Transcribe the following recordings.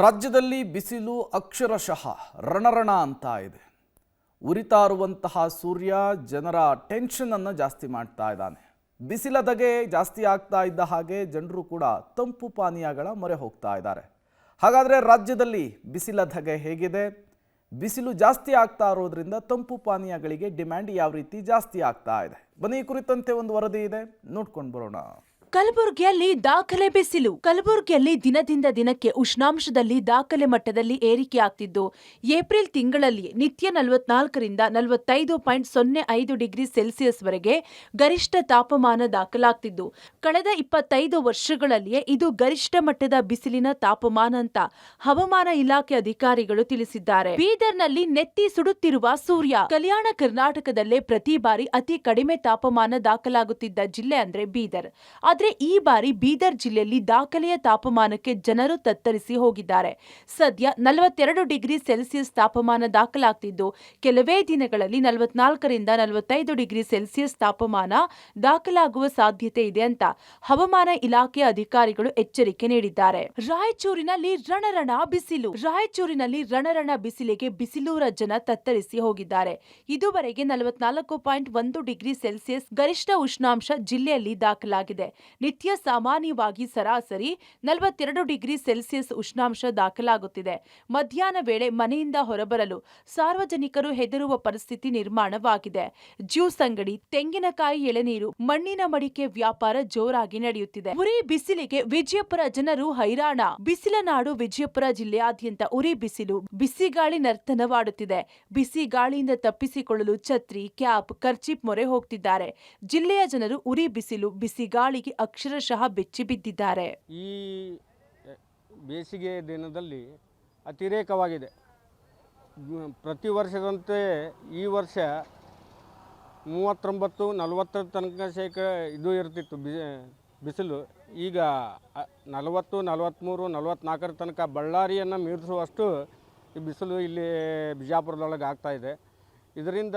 ರಾಜ್ಯದಲ್ಲಿ ಬಿಸಿಲು ಅಕ್ಷರಶಃ ರಣರಣ ಅಂತ ಇದೆ. ಉರಿತಾ ಇರುವಂತಹ ಸೂರ್ಯ ಜನರ ಟೆನ್ಷನ್ ಅನ್ನು ಜಾಸ್ತಿ ಮಾಡ್ತಾ ಇದ್ದಾನೆ. ಬಿಸಿಲ ಧಗೆ ಜಾಸ್ತಿ ಆಗ್ತಾ ಇದ್ದ ಹಾಗೆ ಜನರು ಕೂಡ ತಂಪು ಪಾನೀಯಗಳ ಮೊರೆ ಹೋಗ್ತಾ ಇದ್ದಾರೆ. ಹಾಗಾದರೆ ರಾಜ್ಯದಲ್ಲಿ ಬಿಸಿಲ ಧಗೆ ಹೇಗಿದೆ? ಬಿಸಿಲು ಜಾಸ್ತಿ ಆಗ್ತಾ ಇರೋದ್ರಿಂದ ತಂಪು ಪಾನೀಯಗಳಿಗೆ ಡಿಮ್ಯಾಂಡ್ ಯಾವ ರೀತಿ ಜಾಸ್ತಿ ಆಗ್ತಾ ಇದೆ? ಬನ್ನಿ, ಈ ಕುರಿತಂತೆ ಒಂದು ವರದಿ ಇದೆ, ನೋಡ್ಕೊಂಡು ಬರೋಣ. ಕಲಬುರಗಿಯಲ್ಲಿ ದಾಖಲೆ ಬಿಸಿಲು. ಕಲಬುರಗಿಯಲ್ಲಿ ದಿನದಿಂದ ದಿನಕ್ಕೆ ಉಷ್ಣಾಂಶದಲ್ಲಿ ದಾಖಲೆ ಮಟ್ಟದಲ್ಲಿ ಏರಿಕೆಯಾಗ್ತಿದ್ದು, ಏಪ್ರಿಲ್ ತಿಂಗಳಲ್ಲಿ ನಿತ್ಯ 44ರಿಂದ 45.05 ಡಿಗ್ರಿ ಸೆಲ್ಸಿಯಸ್ ವರೆಗೆ ಗರಿಷ್ಠ ತಾಪಮಾನ ದಾಖಲಾಗ್ತಿದ್ದು, ಕಳೆದ 25 ವರ್ಷಗಳಲ್ಲಿಯೇ ಇದು ಗರಿಷ್ಠ ಮಟ್ಟದ ಬಿಸಿಲಿನ ತಾಪಮಾನ ಅಂತ ಹವಾಮಾನ ಇಲಾಖೆ ಅಧಿಕಾರಿಗಳು ತಿಳಿಸಿದ್ದಾರೆ. ಬೀದರ್ನಲ್ಲಿ ನೆತ್ತಿ ಸುಡುತ್ತಿರುವ ಸೂರ್ಯ. ಕಲ್ಯಾಣ ಕರ್ನಾಟಕದಲ್ಲೇ ಪ್ರತಿ ಬಾರಿ ಅತಿ ಕಡಿಮೆ ತಾಪಮಾನ ದಾಖಲಾಗುತ್ತಿದ್ದ ಜಿಲ್ಲೆ ಅಂದ್ರೆ ಬೀದರ್. ಆದ್ರೆ ಈ ಬಾರಿ ಬೀದರ್ ಜಿಲ್ಲೆಯಲ್ಲಿ ದಾಖಲೆಯ ತಾಪಮಾನಕ್ಕೆ ಜನರು ತತ್ತರಿಸಿ ಹೋಗಿದ್ದಾರೆ. ಸದ್ಯ 42 ಡಿಗ್ರಿ ಸೆಲ್ಸಿಯಸ್ ತಾಪಮಾನ ದಾಖಲಾಗ್ತಿದ್ದು, ಕೆಲವೇ ದಿನಗಳಲ್ಲಿ 44ರಿಂದ 45 ಡಿಗ್ರಿ ಸೆಲ್ಸಿಯಸ್ ತಾಪಮಾನ ದಾಖಲಾಗುವ ಸಾಧ್ಯತೆ ಇದೆ ಅಂತ ಹವಾಮಾನ ಇಲಾಖೆ ಅಧಿಕಾರಿಗಳು ಎಚ್ಚರಿಕೆ ನೀಡಿದ್ದಾರೆ. ರಾಯಚೂರಿನಲ್ಲಿ ರಣರಣ ಬಿಸಿಲು. ರಾಯಚೂರಿನಲ್ಲಿ ರಣರಣ ಬಿಸಿಲಿಗೆ ಬಿಸಿಲೂರ ಜನ ತತ್ತರಿಸಿ ಹೋಗಿದ್ದಾರೆ. ಇದುವರೆಗೆ 44.1 ಡಿಗ್ರಿ ಸೆಲ್ಸಿಯಸ್ ಗರಿಷ್ಠ ಉಷ್ಣಾಂಶ ಜಿಲ್ಲೆಯಲ್ಲಿ ದಾಖಲಾಗಿದೆ. ನಿತ್ಯ ಸಾಮಾನ್ಯವಾಗಿ ಸರಾಸರಿ 42 ಡಿಗ್ರಿ ಸೆಲ್ಸಿಯಸ್ ಉಷ್ಣಾಂಶ ದಾಖಲಾಗುತ್ತಿದೆ. ಮಧ್ಯಾಹ್ನ ವೇಳೆ ಮನೆಯಿಂದ ಹೊರಬರಲು ಸಾರ್ವಜನಿಕರು ಹೆದರುವ ಪರಿಸ್ಥಿತಿ ನಿರ್ಮಾಣವಾಗಿದೆ. ಜ್ಯೂಸ್ ಅಂಗಡಿ, ತೆಂಗಿನಕಾಯಿ, ಎಳೆನೀರು, ಮಣ್ಣಿನ ಮಡಿಕೆ ವ್ಯಾಪಾರ ಜೋರಾಗಿ ನಡೆಯುತ್ತಿದೆ. ಉರಿ ಬಿಸಿಲಿಗೆ ವಿಜಯಪುರ ಜನರು ಹೈರಾಣ. ಬಿಸಿಲ ನಾಡು ವಿಜಯಪುರ ಜಿಲ್ಲೆಯಾದ್ಯಂತ ಉರಿ ಬಿಸಿಲು, ಬಿಸಿಗಾಳಿ ನರ್ತನವಾಡುತ್ತಿದೆ. ಬಿಸಿ ಗಾಳಿಯಿಂದ ತಪ್ಪಿಸಿಕೊಳ್ಳಲು ಛತ್ರಿ, ಕ್ಯಾಪ್, ಕರ್ಚಿಪ್ ಮೊರೆ ಹೋಗ್ತಿದ್ದಾರೆ. ಜಿಲ್ಲೆಯ ಜನರು ಉರಿ ಬಿಸಿಲು, ಬಿಸಿಗಾಳಿಗೆ ಅಕ್ಷರಶಃ ಬೆಚ್ಚಿ ಬಿದ್ದಿದ್ದಾರೆ. ಈ ಬೇಸಿಗೆ ದಿನದಲ್ಲಿ ಅತಿರೇಕವಾಗಿದೆ. ಪ್ರತಿ ವರ್ಷದಂತೆ ಈ ವರ್ಷ 39-40 ತನಕ ಇದು ಇರ್ತಿತ್ತು ಬಿಸಿಲು. ಈಗ 40, 43, 44 ತನಕ ಬಳ್ಳಾರಿಯನ್ನು ಮೀರಿಸುವಷ್ಟು ಈ ಬಿಸಿಲು ಇಲ್ಲಿ ಬಿಜಾಪುರದೊಳಗೆ ಆಗ್ತಾಯಿದೆ. ಇದರಿಂದ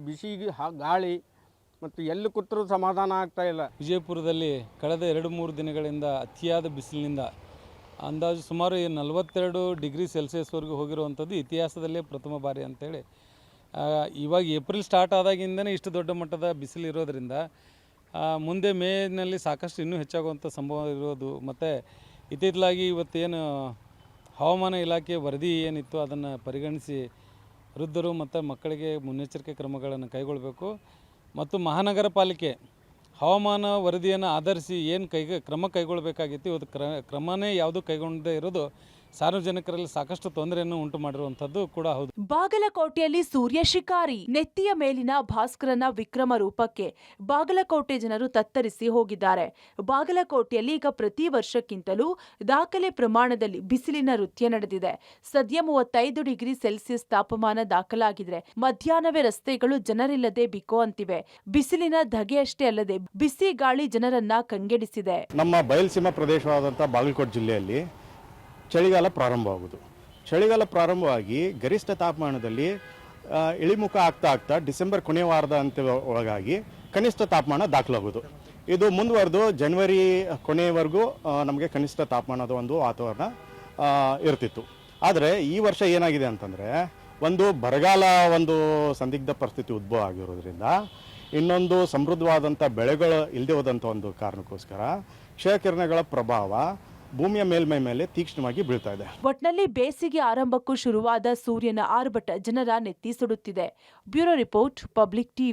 ಬಿಸಿ ಗಾಳಿ ಮತ್ತು ಎಲ್ಲಿ ಕೂತರೂ ಸಮಾಧಾನ ಆಗ್ತಾ ಇಲ್ಲ. ವಿಜಯಪುರದಲ್ಲಿ ಕಳೆದ 2-3 ದಿನಗಳಿಂದ ಅತಿಯಾದ ಬಿಸಿಲಿನಿಂದ ಅಂದಾಜು ಸುಮಾರು 42 ಡಿಗ್ರಿ ಸೆಲ್ಸಿಯಸ್ವರೆಗೂ ಹೋಗಿರುವಂಥದ್ದು ಇತಿಹಾಸದಲ್ಲೇ ಪ್ರಥಮ ಬಾರಿ ಅಂತೇಳಿ. ಇವಾಗ ಏಪ್ರಿಲ್ ಸ್ಟಾರ್ಟ್ ಆದಾಗಿಂದನೇ ಇಷ್ಟು ದೊಡ್ಡ ಮಟ್ಟದ ಬಿಸಿಲು ಇರೋದರಿಂದ ಮುಂದೆ ಮೇನಲ್ಲಿ ಸಾಕಷ್ಟು ಇನ್ನೂ ಹೆಚ್ಚಾಗುವಂಥ ಸಂಭವ ಇರೋದು. ಮತ್ತು ಇತ್ತಿತ್ತಲಾಗಿ ಇವತ್ತೇನು ಹವಾಮಾನ ಇಲಾಖೆ ವರದಿ ಏನಿತ್ತು ಅದನ್ನು ಪರಿಗಣಿಸಿ ವೃದ್ಧರು ಮತ್ತು ಮಕ್ಕಳಿಗೆ ಮುನ್ನೆಚ್ಚರಿಕೆ ಕ್ರಮಗಳನ್ನು ಕೈಗೊಳ್ಳಬೇಕು. ಮತ್ತು ಮಹಾನಗರ ಪಾಲಿಕೆ ಹವಾಮಾನ ವರದಿಯನ್ನು ಆಧರಿಸಿ ಏನು ಕ್ರಮ ಕೈಗೊಳ್ಳಬೇಕಾಗಿತ್ತು, ಇವತ್ತು ಕ್ರಮನೇ ಯಾವುದು ಕೈಗೊಳ್ಳದೇ ಇರೋದು ಸಾರ್ವಜನಿಕರಲ್ಲಿ ಸಾಕಷ್ಟು ತೊಂದರೆಯನ್ನು ಉಂಟು ಮಾಡಿರುವಂಥದ್ದು ಕೂಡ ಹೌದು. ಬಾಗಲಕೋಟೆಯಲ್ಲಿ ಸೂರ್ಯ ಶಿಕಾರಿ. ನೆತ್ತಿಯ ಮೇಲಿನ ಭಾಸ್ಕರನ ವಿಕ್ರಮ ರೂಪಕ್ಕೆ ಬಾಗಲಕೋಟೆ ಜನರು ತತ್ತರಿಸಿ ಹೋಗಿದ್ದಾರೆ. ಬಾಗಲಕೋಟೆಯಲ್ಲಿ ಈಗ ಪ್ರತಿ ವರ್ಷಕ್ಕಿಂತಲೂ ದಾಖಲೆ ಪ್ರಮಾಣದಲ್ಲಿ ಬಿಸಿಲಿನ ನೃತ್ಯ ನಡೆದಿದೆ. ಸದ್ಯ 35 ಡಿಗ್ರಿ ಸೆಲ್ಸಿಯಸ್ ತಾಪಮಾನ ದಾಖಲಾಗಿದ್ರೆ ಮಧ್ಯಾಹ್ನವೇ ರಸ್ತೆಗಳು ಜನರಿಲ್ಲದೆ ಬಿಕೋ ಅಂತಿವೆ. ಬಿಸಿಲಿನ ಧಗೆಯಷ್ಟೇ ಅಲ್ಲದೆ ಬಿಸಿ ಗಾಳಿ ಜನರನ್ನ ಕಂಗೆಡಿಸಿದೆ. ನಮ್ಮ ಬಯಲುಸೀಮಾ ಪ್ರದೇಶವಾದಂಥ ಬಾಗಲಕೋಟೆ ಜಿಲ್ಲೆಯಲ್ಲಿ ಚಳಿಗಾಲ ಪ್ರಾರಂಭವಾಗುವುದು. ಚಳಿಗಾಲ ಪ್ರಾರಂಭವಾಗಿ ಗರಿಷ್ಠ ತಾಪಮಾನದಲ್ಲಿ ಇಳಿಮುಖ ಆಗ್ತಾ ಡಿಸೆಂಬರ್ ಕೊನೆಯ ವಾರದ ಒಳಗಾಗಿ ಕನಿಷ್ಠ ತಾಪಮಾನ ದಾಖಲಾಗುವುದು. ಇದು ಮುಂದುವರೆದು ಜನವರಿ ಕೊನೆಯವರೆಗೂ ನಮಗೆ ಕನಿಷ್ಠ ತಾಪಮಾನದ ಒಂದು ವಾತಾವರಣ ಇರ್ತಿತ್ತು. ಆದರೆ ಈ ವರ್ಷ ಏನಾಗಿದೆ ಅಂತಂದರೆ, ಒಂದು ಬರಗಾಲ ಒಂದು ಸಂದಿಗ್ಧ ಪರಿಸ್ಥಿತಿ ಉದ್ಭವ ಆಗಿರೋದ್ರಿಂದ, ಇನ್ನೊಂದು ಸಮೃದ್ಧವಾದಂಥ ಬೆಳೆಗಳು ಇಲ್ಲದೆ ಹೋದಂಥ ಒಂದು ಕಾರಣಕ್ಕೋಸ್ಕರ ಕ್ಷಯಕಿರಣಗಳ ಪ್ರಭಾವ ಭೂಮಿಯ ಮೇಲ್ಮೈ ಮೇಲೆ ತೀಕ್ಷ್ಣವಾಗಿ ಬೀಳ್ತಾ ಇದೆ. ಒಟ್ನಲ್ಲಿ ಬೇಸಿಗೆ ಆರಂಭಕ್ಕೂ ಶುರುವಾದ ಸೂರ್ಯನ ಆರ್ಭಟ ಜನರ ನೆತ್ತಿ ಸುಡುತ್ತಿದೆ. Bureau report, public TV.